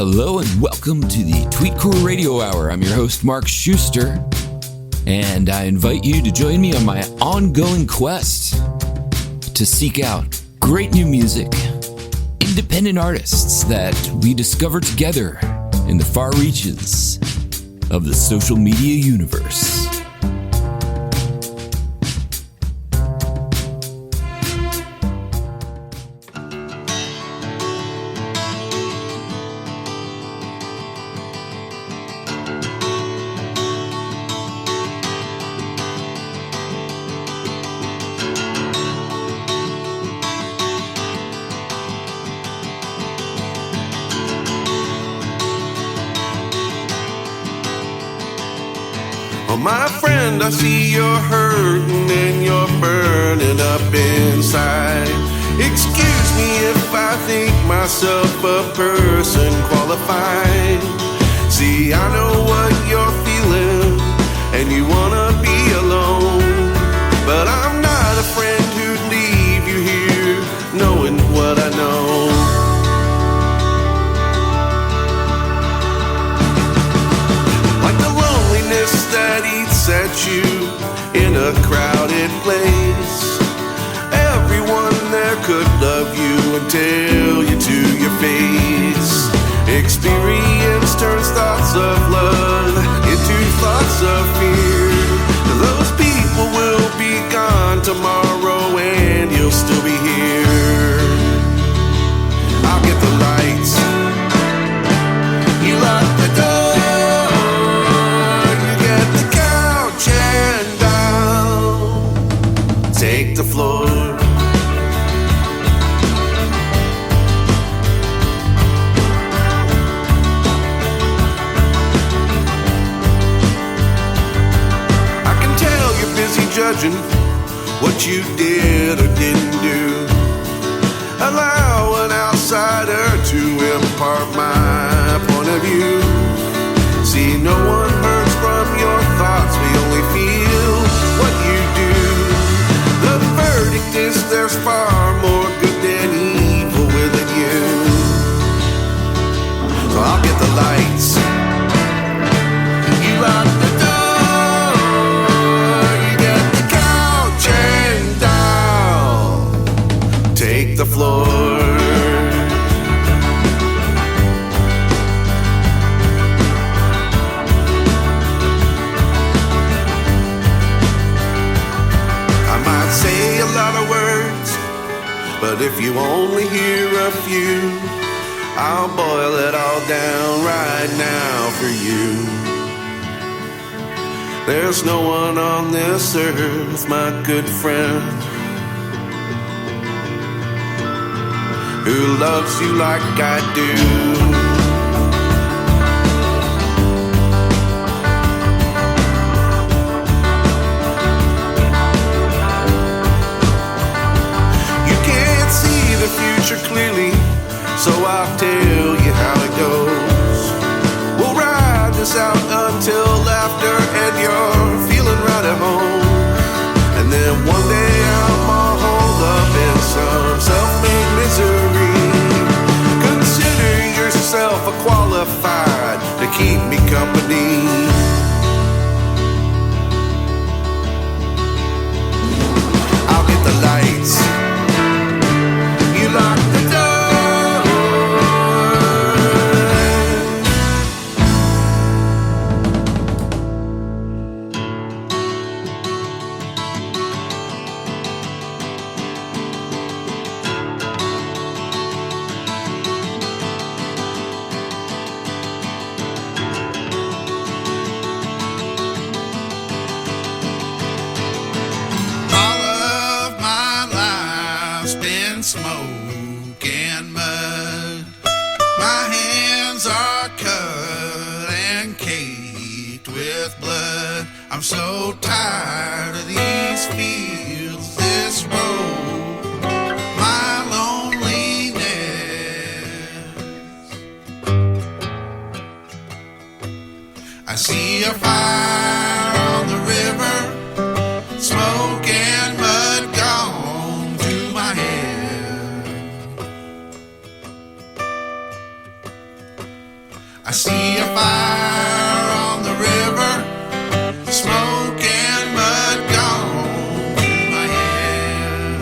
Hello and welcome to the Tweetcore Radio Hour. I'm your host, Mark Schuster, and I invite you to join me on my ongoing quest to seek out great new music, independent artists that we discover together in the far reaches of the social media universe. Oh, my friend, I see you're hurting and you're burning up inside. Excuse me if I think myself a person qualified. See, I know what you're feeling and you wanna be alone, but I'm not a friend who'd leave you here knowing what I know. That eats at you in a crowded place. Everyone there could love you and tell you to your face. Experience turns thoughts of love into thoughts of fear. Those people will be gone tomorrow and you'll still be here. I'll get the lights. You lock the door. Take the floor. I can tell you're busy judging what you did or didn't do. Allow an outsider to impart my point of view. See, no one hurts from your thoughts. We only feel what you do. The verdict is there's far more good than evil within you. So I'll get the lights. You lock the door. You get the couch and down. Take the floor. But if you only hear a few, I'll boil it all down right now for you. There's no one on this earth, my good friend, who loves you like I do. The future clearly, so I'll tell you how it goes. We'll ride this out until after and you're feeling right at home. And then one day I'm all holed up in some self-made misery. Consider yourself a qualified to keep me company. I'll get the lights. Lock the door. All of my life's been smoke. My hands are cut and caked with blood. I'm so tired of these fields, this road, my loneliness. I see a fire on the river, smoke and mud gone to my head. I see a fire on the river, smoke and mud gone through my head.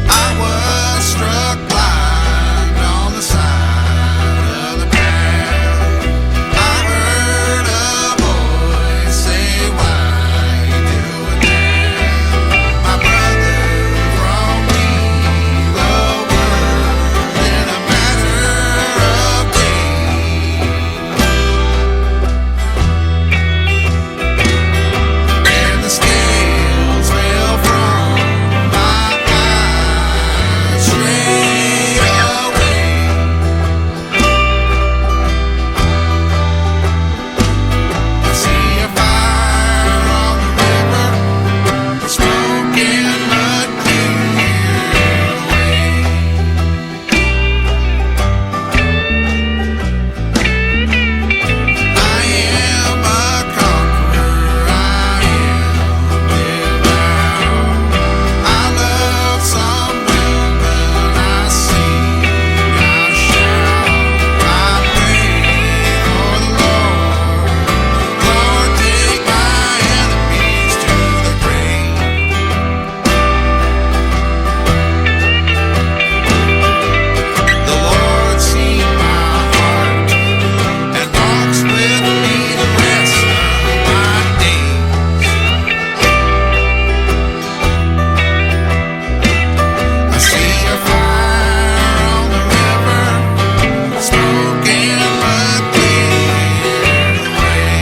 I was struck blind on the side of the path. I heard a voice say, "Why you doing that?" My brother brought me the word in a matter of days. And the scales fell from my eyes straight away. I see a fire on the river, smoke and mud clear away. I am a conqueror, I am devout. I love some women, I sing, I shout. I pray for the Lord, Lord, take my enemies to the grave. The Lord sees my heart and walks with me the rest of my days. I see a fire on the river, smoke and mud clear away.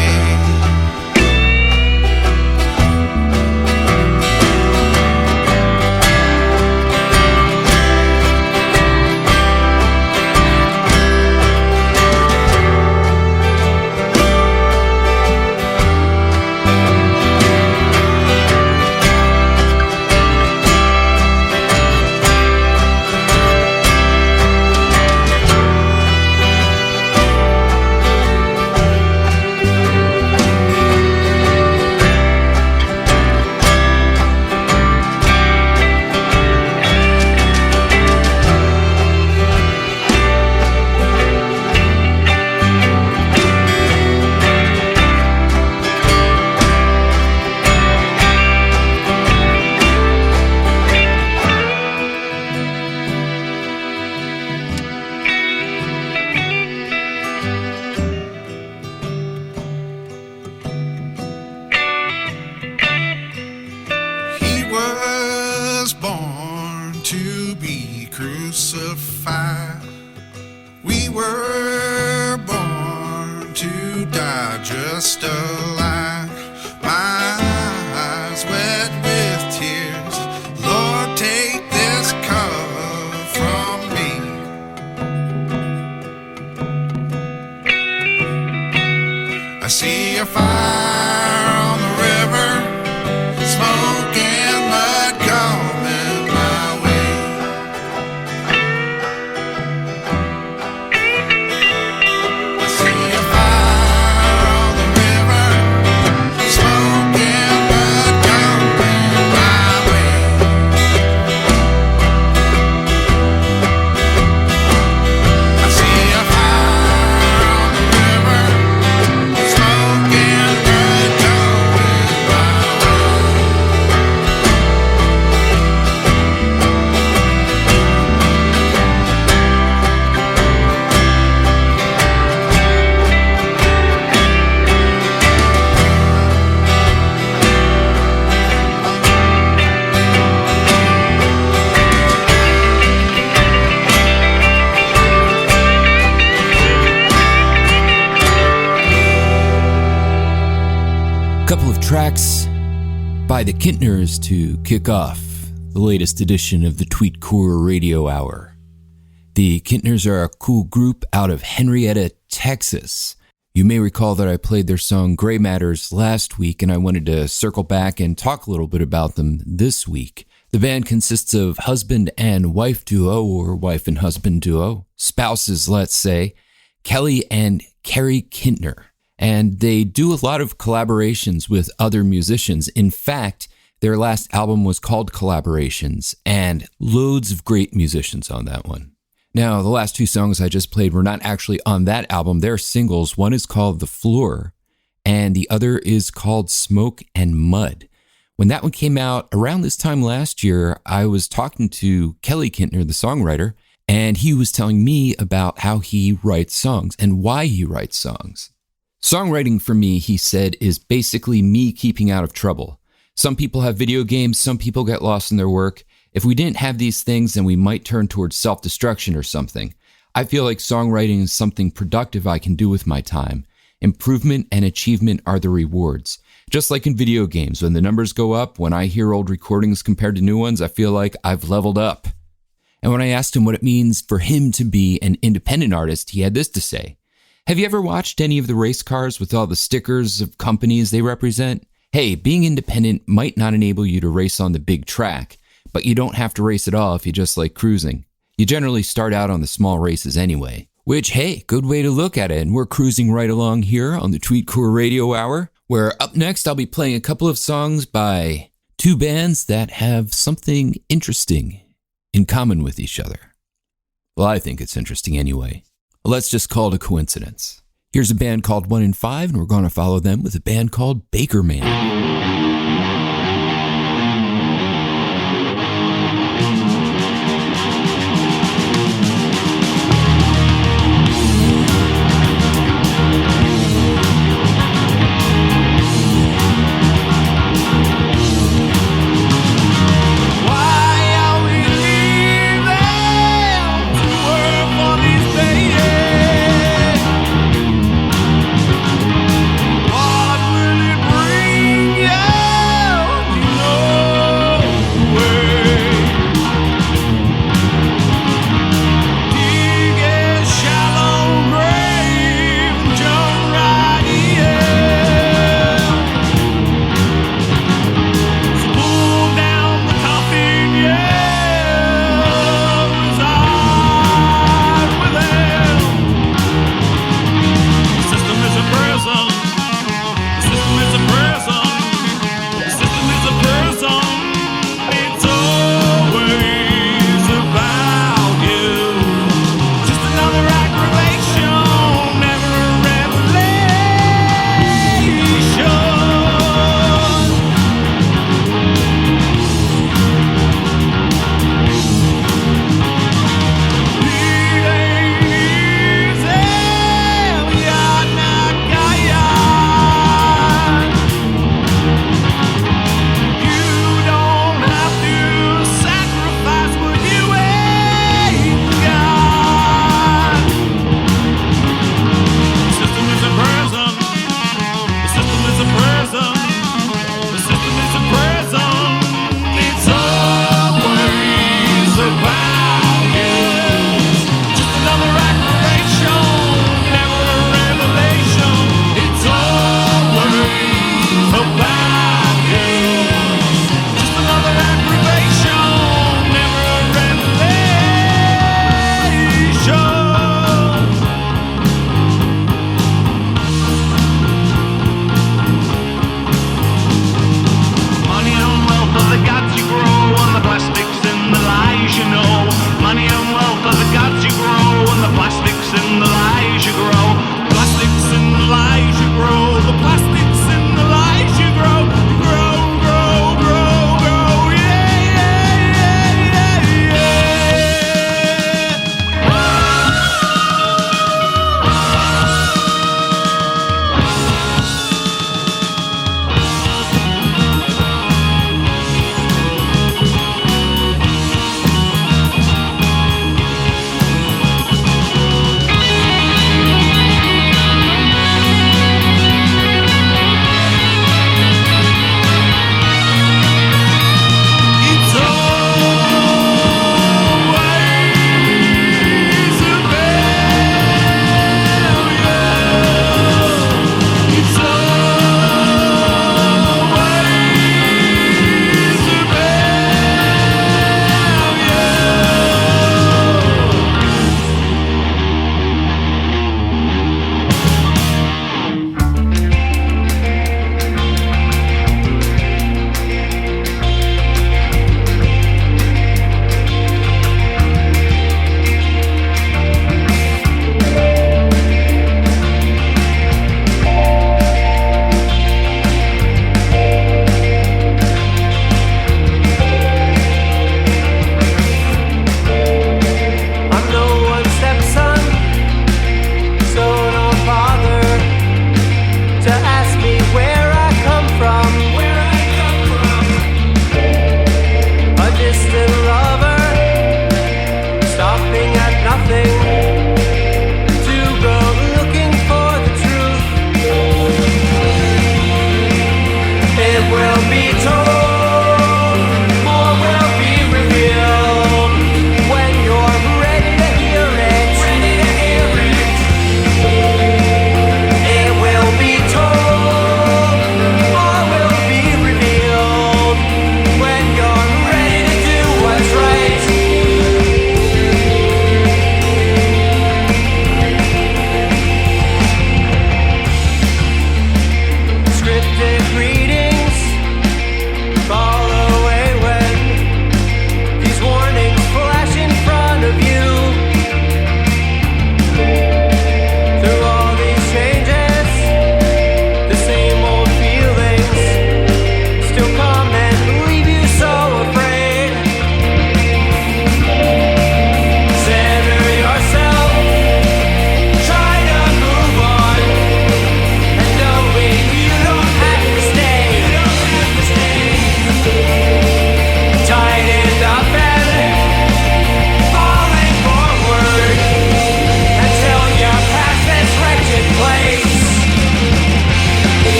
He was born to be crucified. We were born to die just alike. My eyes wet with tears. Lord, take this cup from me. I see a fire on the river, smoke and mud coming my way. I see a fire on the river, smoke and mud coming my way. I see a fire on the river, smoke and mud coming my way. Couple of tracks by the Kintners to kick off the latest edition of the Tweetcore Radio Hour. The Kintners are a cool group out of Henrietta, Texas. You may recall that I played their song Gray Matters last week, and I wanted to circle back and talk a little bit about them this week. The band consists of husband and wife duo, or wife and husband duo, spouses, let's say, Kelly and Carrie Kintner. And they do a lot of collaborations with other musicians. In fact, Their last album was called Collaborations, and loads of great musicians on that one. Now, the last two songs I just played were not actually on that album. They're singles. One is called The Floor, and the other is called Smoke and Mud. When that one came out around this time last year, I was talking to Kelly Kintner, the songwriter, and he was telling me about how he writes songs and why he writes songs. Songwriting for me, he said, is basically me keeping out of trouble. Some people have video games, some people get lost in their work. If we didn't have these things, then we might turn towards self-destruction or something. I feel like songwriting is something productive I can do with my time. Improvement and achievement are the rewards. Just like in video games, when the numbers go up, when I hear old recordings compared to new ones, I feel like I've leveled up. And when I asked him what it means for him to be an independent artist, he had this to say. Have you ever watched any of the race cars with all the stickers of companies they represent? Hey, being independent might not enable you to race on the big track, but you don't have to race at all if you just like cruising. You generally start out on the small races anyway. Which, hey, good way to look at it. And we're cruising right along here on the Tweetcore Radio Hour, where up next I'll be playing a couple of songs by two bands that have something interesting in common with each other. Well, I think it's interesting anyway. Let's just call it a coincidence. Here's a band called 1 in 5, and we're going to follow them with a band called Baker Man. What will it bring? Yeah.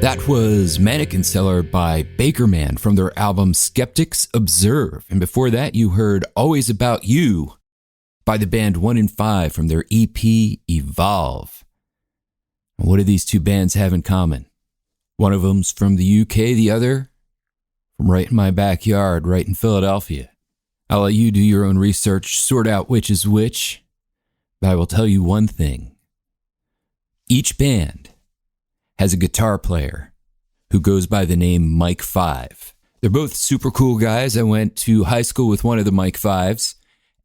That was Mannequin Seller by Bakerman from their album Skeptics Observe. And before that, you heard Always About You by the band 1 in 5 from their EP Evolve. And what do these two bands have in common? One of them's from the UK, the other from right in my backyard, right in Philadelphia. I'll let you do your own research, sort out which is which, but I will tell you one thing. Each band has a guitar player who goes by the name Mike 5. They're both super cool guys. I went to high school with one of the Mike 5s,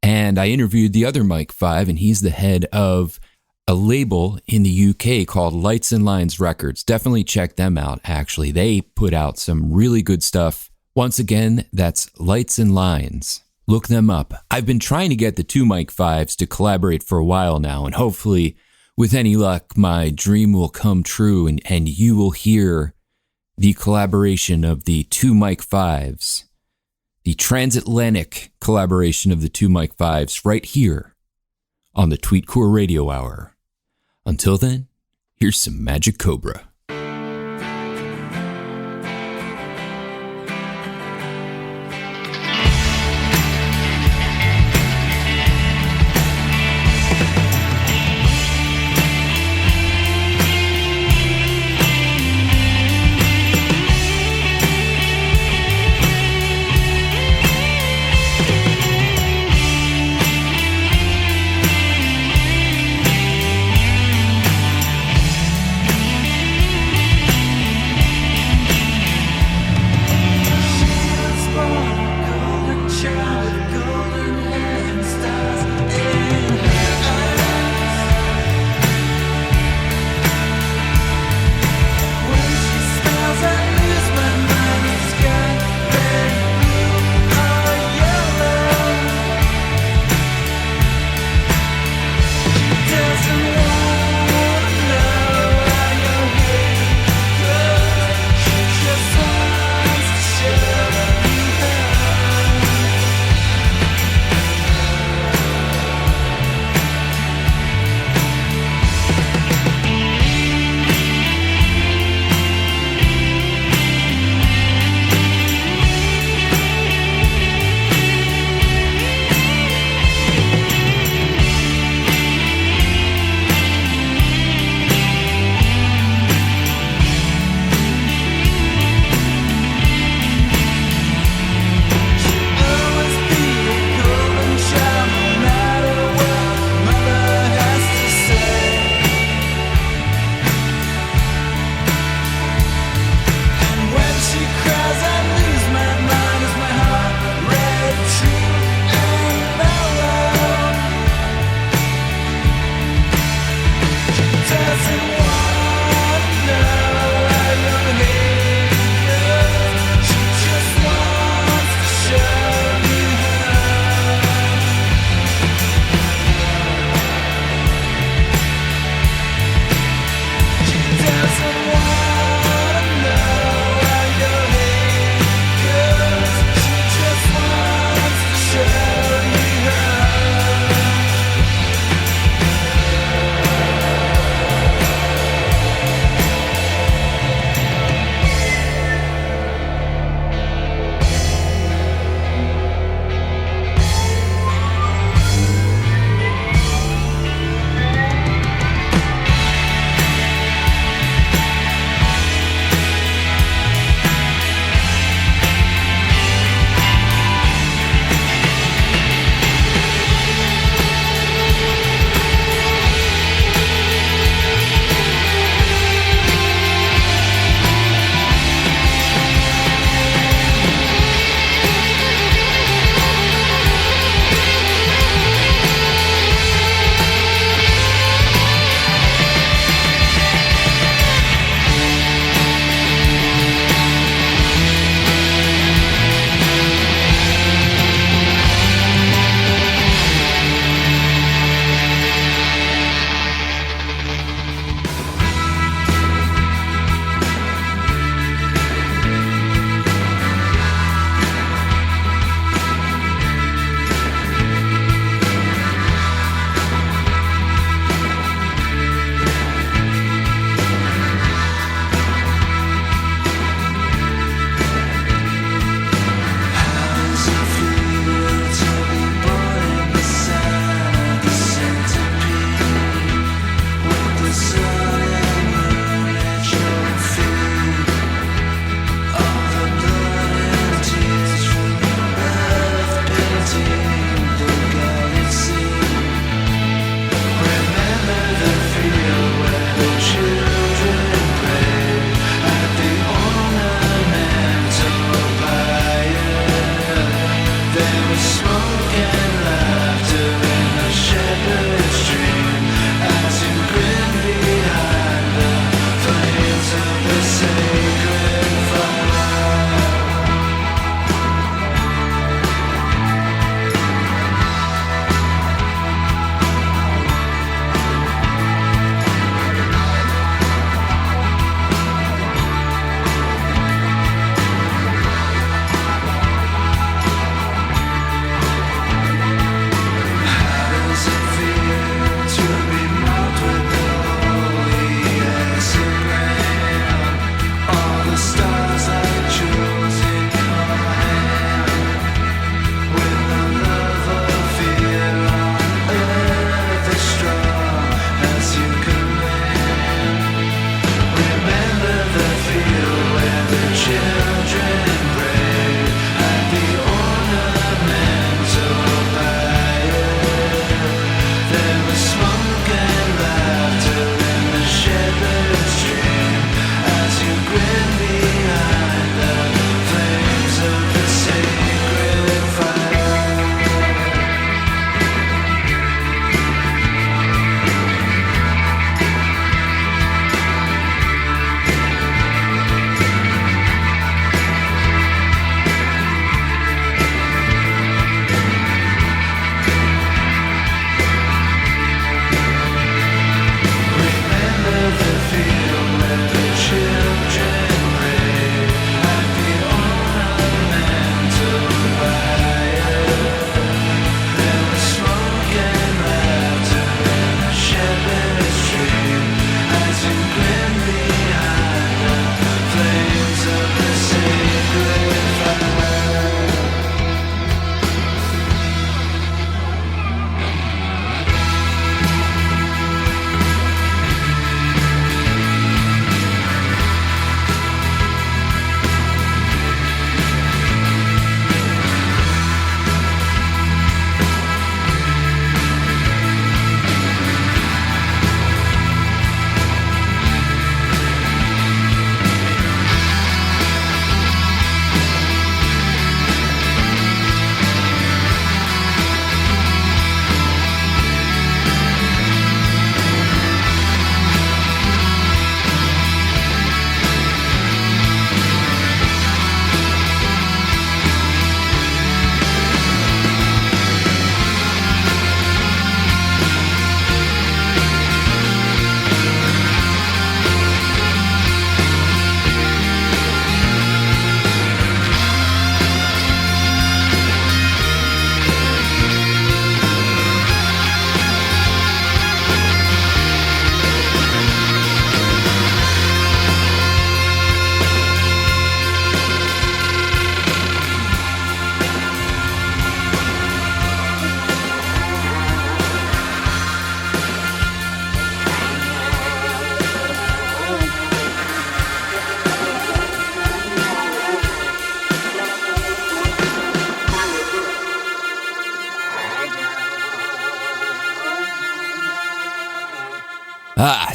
and I interviewed the other Mike 5, and he's the head of a label in the UK called Lights and Lines Records. Definitely check them out, actually. They put out some really good stuff. Once again, that's Lights and Lines. Look them up. I've been trying to get the two Mike 5s to collaborate for a while now, and hopefully, with any luck, my dream will come true and you will hear the collaboration of the two Mike 5s, the transatlantic collaboration of the two Mike 5s right here on the Tweetcore Radio Hour. Until then, here's some Magic Cobra.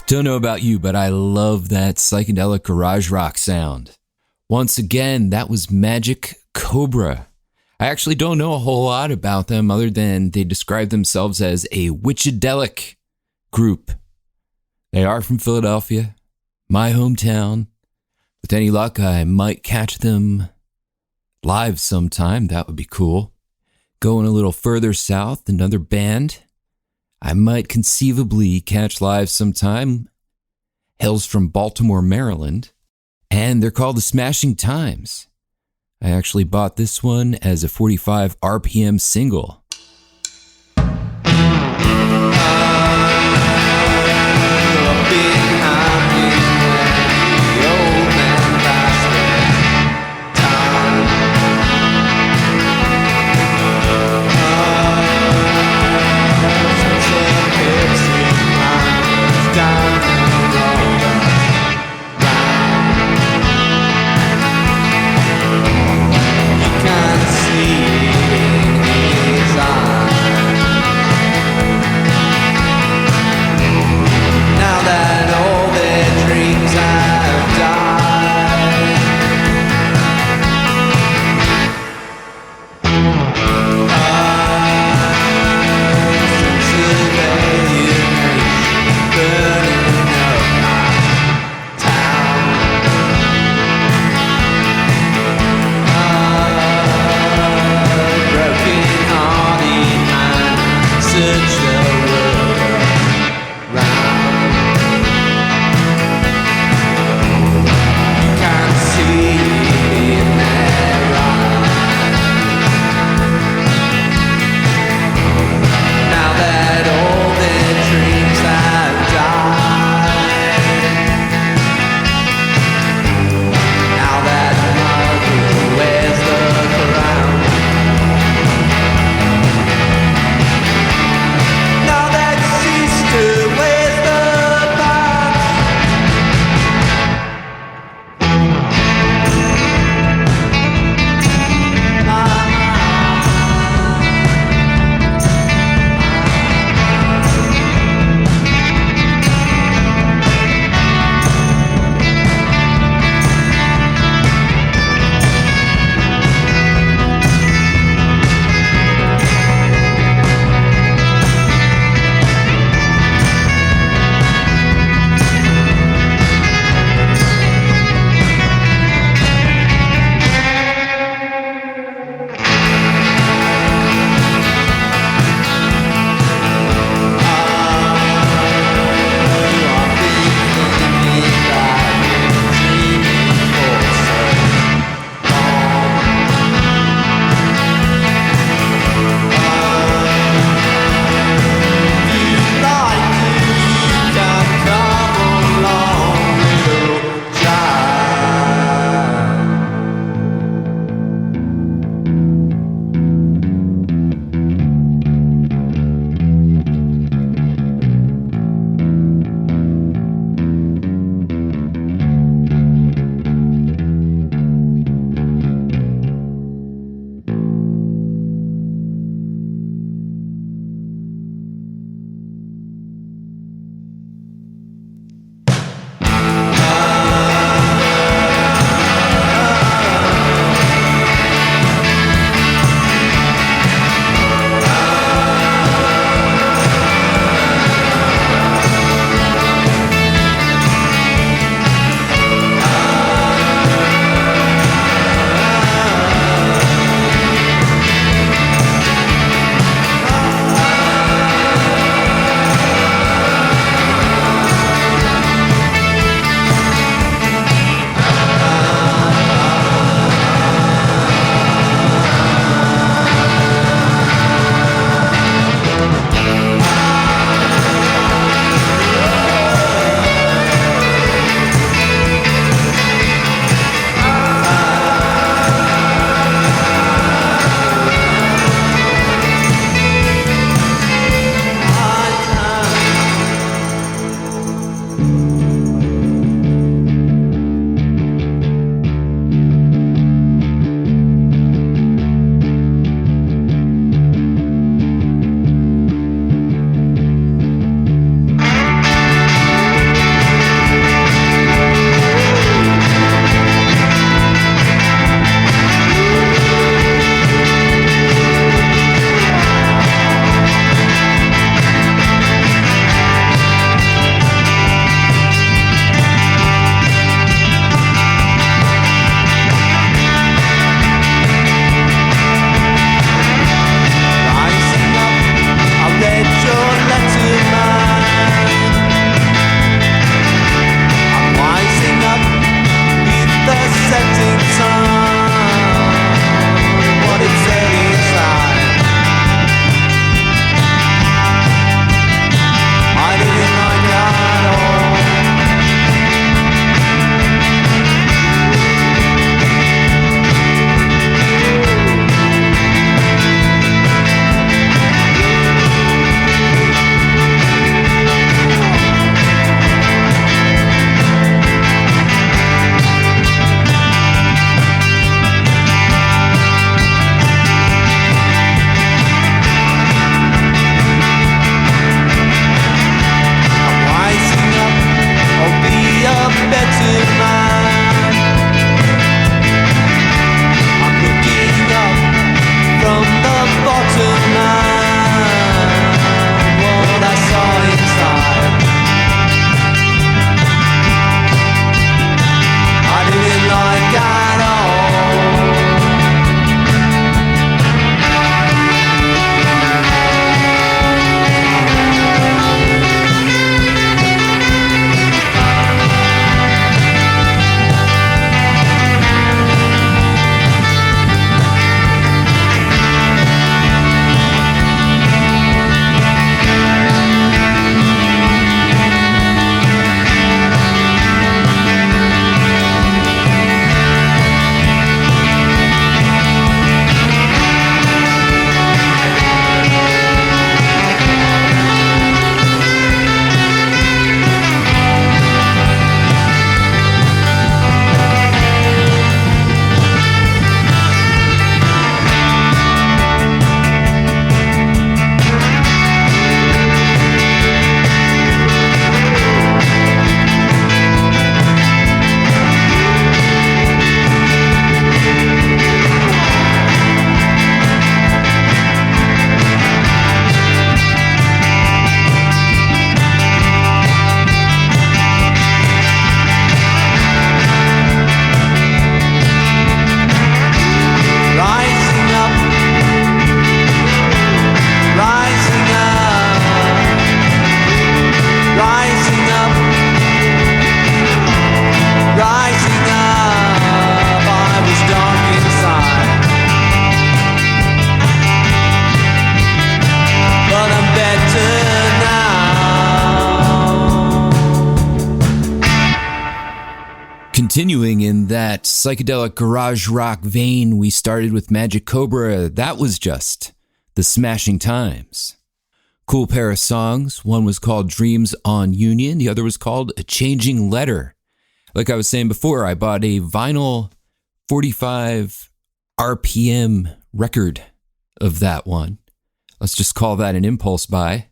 Don't know about you, but I love that psychedelic garage rock sound. Once again, that was Magic Cobra. I actually don't know a whole lot about them other than they describe themselves as a witchadelic group. They are from Philadelphia, my hometown. With any luck, I might catch them live sometime. That would be cool. Going a little further south, another band I might conceivably catch live sometime hails from Baltimore, Maryland, and they're called the Smashing Times. I actually bought this one as a 45 RPM single. See his Continuing in that psychedelic garage rock vein we started with Magic Cobra, that was just The Smashing Times. Cool pair of songs. One was called Dreams on Union. The other was called A Changing Letter. Like I was saying before, I bought a vinyl 45 RPM record of that one. Let's just call that an impulse buy.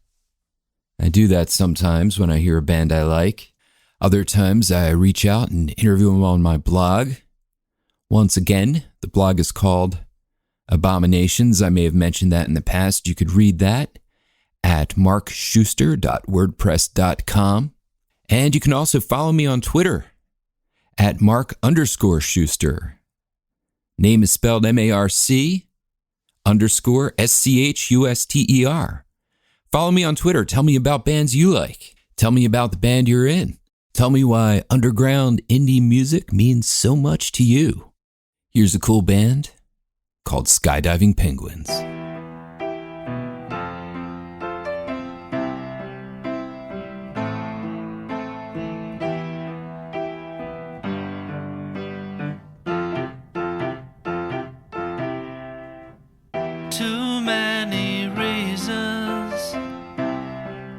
I do that sometimes when I hear a band I like. Other times I reach out and interview them on my blog. Once again, the blog is called Abominations. I may have mentioned that in the past. You could read that at markschuster.wordpress.com. And you can also follow me on Twitter at Mark_Schuster. Name is spelled MARC_SCHUSTER. Follow me on Twitter. Tell me about bands you like. Tell me about the band you're in. Tell me why underground indie music means so much to you. Here's a cool band called Skydiving Penguins. Too many reasons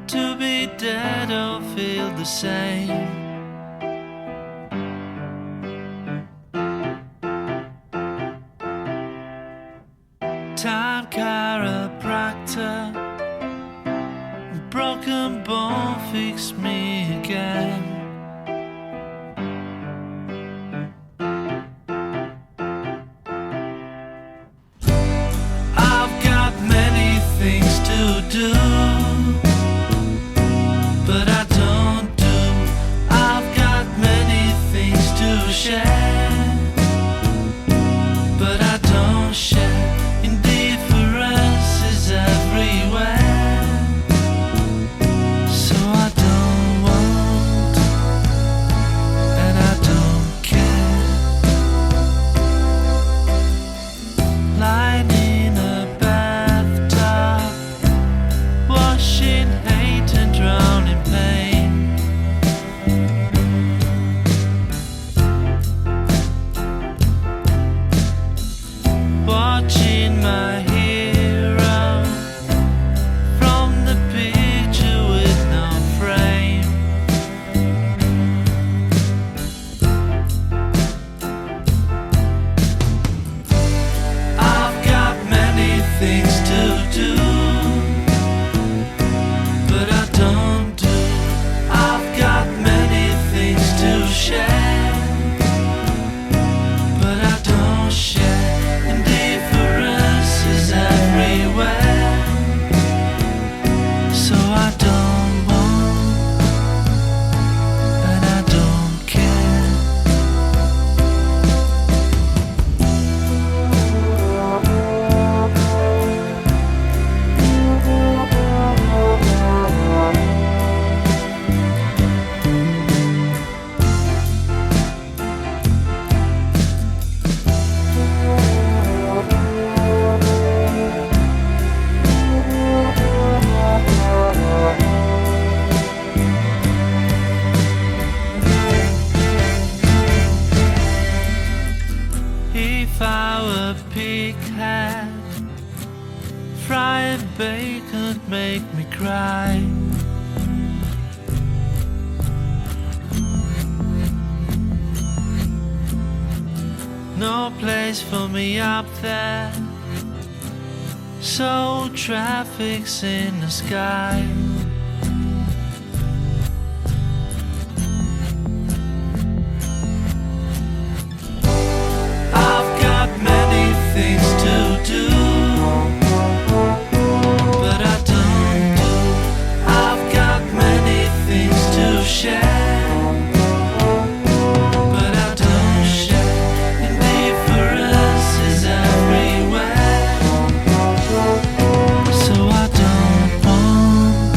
to be dead or feel the same. Time chiropractor, broken bone fix me again. I've got many things to do, but I don't do. I've got many things to share, but I don't share. Indifference is everywhere, so I don't want, and I don't care. Lying in a bathtub, washing hate and drowning pain. Watching my hero from the picture with no frame. I've got many things to do, but I don't do. I've got many things to share, but I don't share. Indifference is everywhere, so I don't want, and I don't care. If I were a pig hat, frying bacon make me cry. No place for me up there, so traffic's in the sky. I've got many things to do, but I don't do. I've got many things to share, but I don't share. Indifference is everywhere, so I don't want,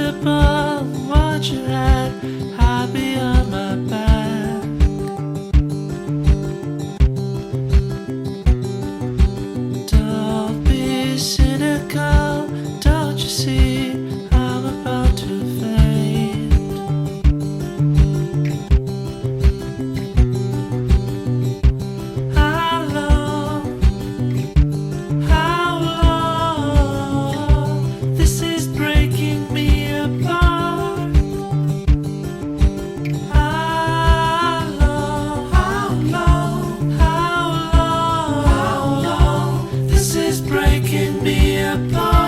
visible. Watch your head high beyond my back. Don't be cynical. Don't you see I'm about to fade? How long? How long? This is breaking me apart. How long? How long? How long? This is breaking me apart.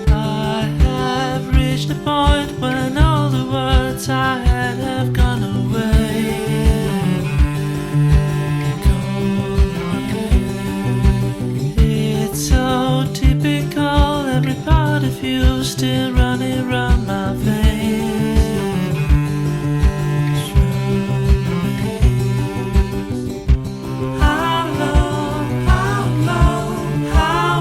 I have reached a point when all the words I had have gone away. It's so typical, every part of you still running around my veins. How long, how long, how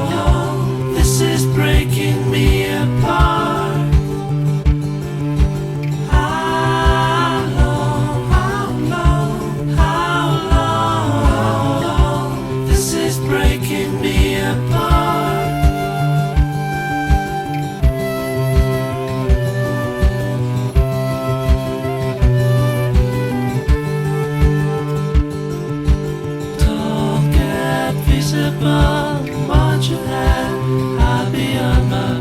long? This is breaking me apart. How long, how long, how long? This is breaking me apart. Don't get visible. Watch your head high beyond my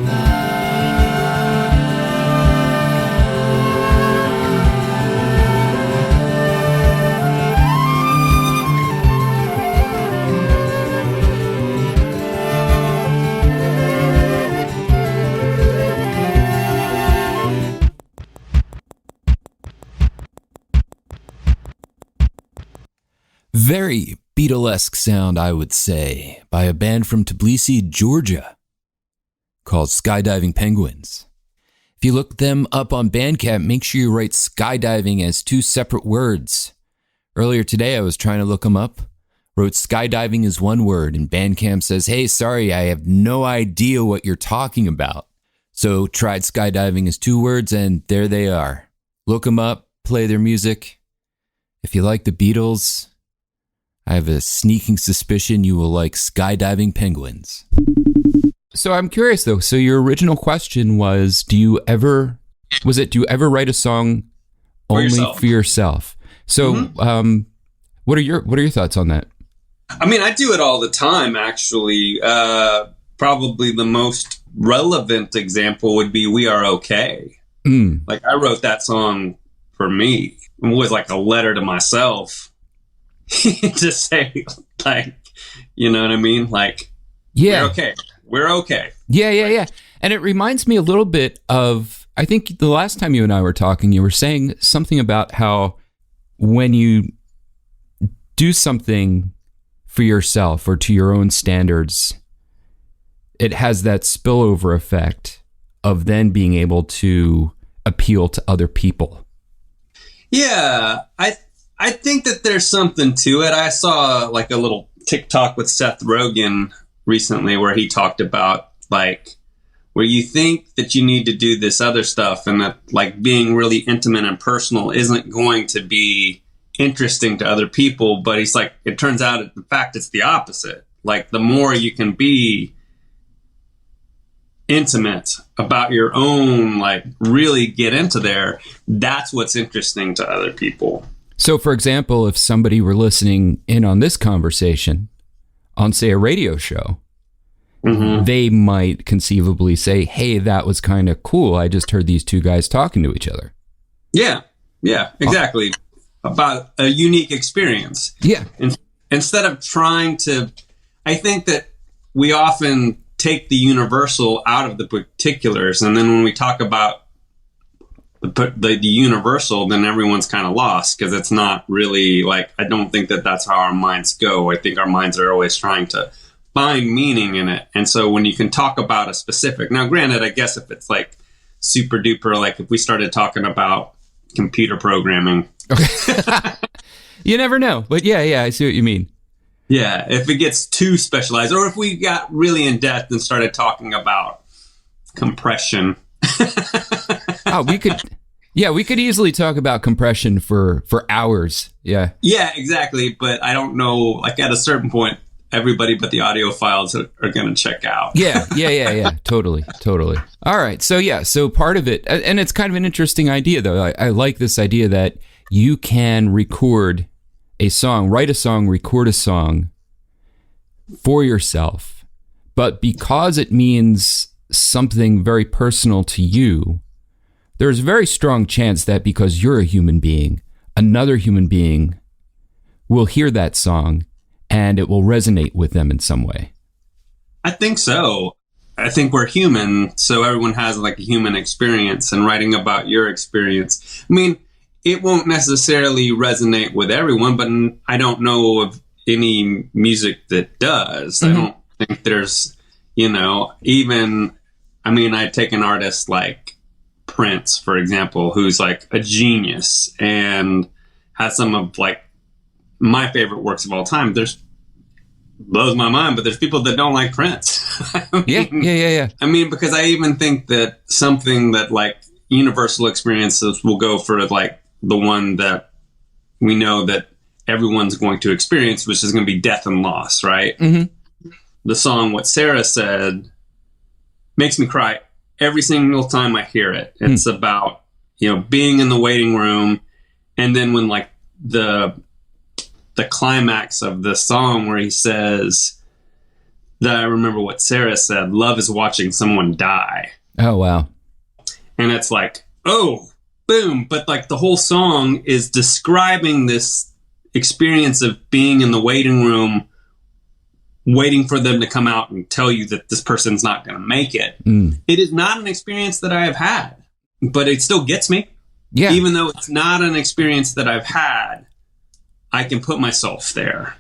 Very Beatlesque sound, I would say, by a band from Tbilisi, Georgia, called Skydiving Penguins. If you look them up on Bandcamp, make sure you write skydiving as two separate words. Earlier today, I was trying to look them up, wrote skydiving as one word, and Bandcamp says, hey, sorry, I have no idea what you're talking about. So tried skydiving as two words, and there they are. Look them up, play their music. If you like the Beatles, I have a sneaking suspicion you will like Skydiving Penguins. So I'm curious though. So your original question was, do you ever write a song only for yourself? So, what are your thoughts on that? I mean, I do it all the time, actually. Probably the most relevant example would be We Are Okay. Like, I wrote that song for me. It was like a letter to myself to say, like, you know what I mean? Like, yeah, we're okay. We're okay. Yeah. And it reminds me a little bit of, I think the last time you and I were talking, you were saying something about how when you do something for yourself or to your own standards, it has that spillover effect of then being able to appeal to other people. Yeah, I think that there's something to it. I saw like a little TikTok with Seth Rogen recently where he talked about like where you think that you need to do this other stuff and that like being really intimate and personal isn't going to be interesting to other people. But he's like, it turns out, in fact, it's the opposite. Like the more you can be intimate about your own, like really get into there, that's what's interesting to other people. So, for example, if somebody were listening in on this conversation on, say, a radio show, they might conceivably say, hey, that was kind of cool. I just heard these two guys talking to each other. Yeah, exactly. About a unique experience. Yeah. Instead of trying to, I think that we often take the universal out of the particulars. And then when we talk about the universal, then everyone's kind of lost because it's not really like, I don't think that that's how our minds go. I think our minds are always trying to find meaning in it. And so when you can talk about a specific, now granted, I guess if it's like super duper, like if we started talking about computer programming. Okay. You never know. But yeah, I see what you mean. Yeah, if it gets too specialized, or if we got really in depth and started talking about compression. Oh, we could easily talk about compression for hours. Yeah. Yeah, exactly. But I don't know, like at a certain point, everybody but the audiophiles are going to check out. Yeah. Totally. All right. So part of it, and it's kind of an interesting idea, though. I like this idea that you can record a song, write a song, record a song for yourself. But because it means something very personal to you, there's a very strong chance that because you're a human being, another human being will hear that song and it will resonate with them in some way. I think so. I think we're human, so everyone has like a human experience, and writing about your experience, I mean, it won't necessarily resonate with everyone, but I don't know of any music that does. Mm-hmm. I don't think there's, even, I take an artist like Prince, for example, who's like a genius and has some of like my favorite works of all time. Blows my mind, but there's people that don't like Prince. Yeah. Because I even think that something that like universal experiences will go for like the one that we know that everyone's going to experience, which is going to be death and loss, right? Mm-hmm. The song What Sarah Said makes me cry every single time I hear it. It's about, being in the waiting room, and then when like the climax of the song where he says that I remember what Sarah said, love is watching someone die. Oh, wow. And it's like, oh, boom. But like the whole song is describing this experience of being in the waiting room, waiting for them to come out and tell you that this person's not going to make it. It is not an experience that I have had, but it still gets me. Yeah. Even though it's not an experience that I've had, I can put myself there,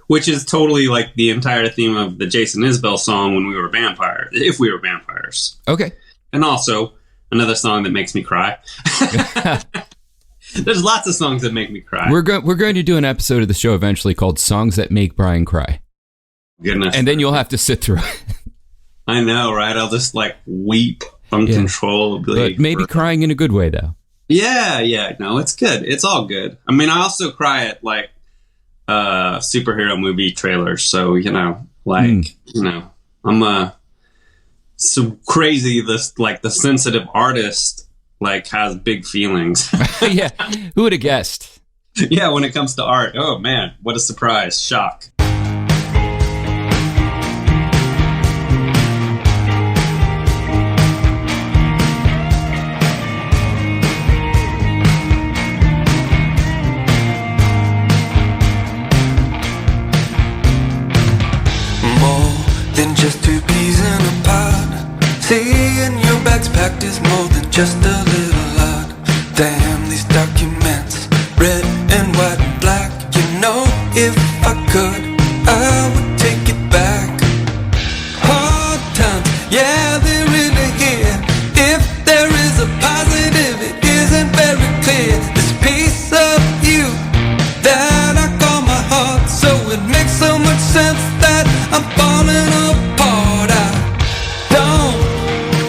which is totally like the entire theme of the Jason Isbell song When We Were Vampires, If We Were Vampires. Okay. And also another song that makes me cry. There's lots of songs that make me cry. We're going to do an episode of the show eventually called Songs That Make Brian Cry. Goodness. And then you'll have to sit through it. I know, right? I'll just like weep uncontrollably. But maybe crying in a good way, though. Yeah. No, it's good. It's all good. I also cry at like superhero movie trailers. So, I'm so crazy. This like the sensitive artist like has big feelings. Yeah. Who would have guessed? Yeah. When it comes to art. Oh man, what a surprise. Shock. Just two peas in a pod. Seeing your bags packed is more than just a little odd. Damn, these documents, red and white and black. If I could, I would take it back. Hard times, yeah, they're really here. If there is a positive, it isn't very clear. This piece of you that I call my heart, so it makes so much sense that I'm falling apart. I don't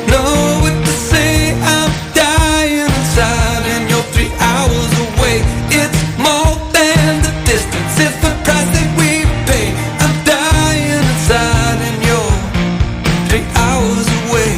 know what to say. I'm dying inside, and you're 3 hours away. It's more than the distance, it's the price that we pay. I'm dying inside, and you're 3 hours away.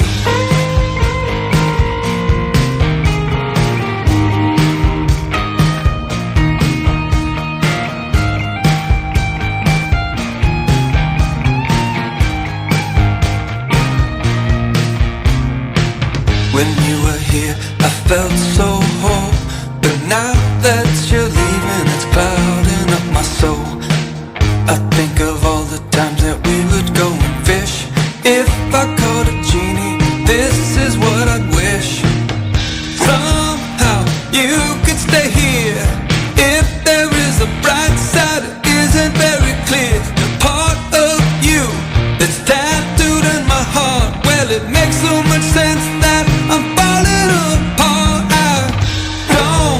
When you were here, I felt so whole. But now that you're leaving, it's clouding up my soul. I think of all the times that we would go and fish. If I caught a genie, this is what I'd wish. Somehow you could stay here. If there is a bright side, it isn't very clear. The part of you that's tattooed in my heart, well, it makes so much sense that I'm falling apart. I don't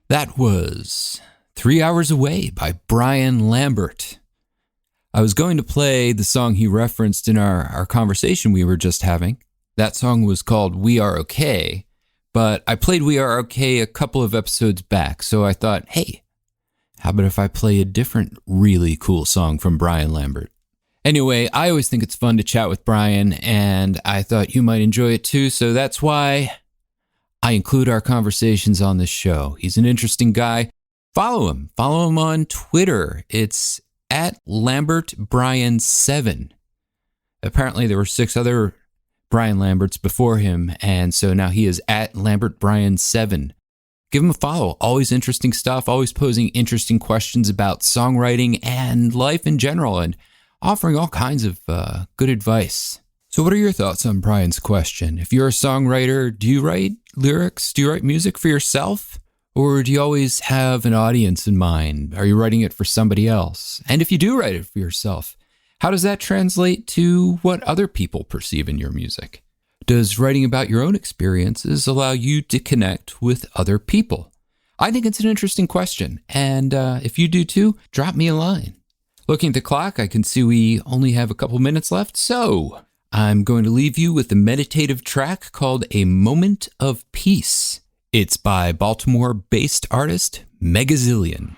That was 3 Hours Away by Brian Lambert. I was going to play the song he referenced in our conversation we were just having. That song was called We Are Okay, but I played We Are Okay a couple of episodes back, so I thought, hey, how about if I play a different really cool song from Brian Lambert? Anyway, I always think it's fun to chat with Brian, and I thought you might enjoy it too, so that's why I include our conversations on this show. He's an interesting guy. Follow him. Follow him on Twitter. It's at LambertBrian7. Apparently there were 6 other Brian Lamberts before him, and so now he is at LambertBrian7. Give him a follow. Always interesting stuff, always posing interesting questions about songwriting and life in general, and offering all kinds of good advice. So what are your thoughts on Brian's question? If you're a songwriter, do you write lyrics? Do you write music for yourself? Or do you always have an audience in mind? Are you writing it for somebody else? And if you do write it for yourself, how does that translate to what other people perceive in your music? Does writing about your own experiences allow you to connect with other people? I think it's an interesting question. And if you do too, drop me a line. Looking at the clock, I can see we only have a couple minutes left. So I'm going to leave you with a meditative track called A Moment of Peace. It's by Baltimore-based artist Megazillion.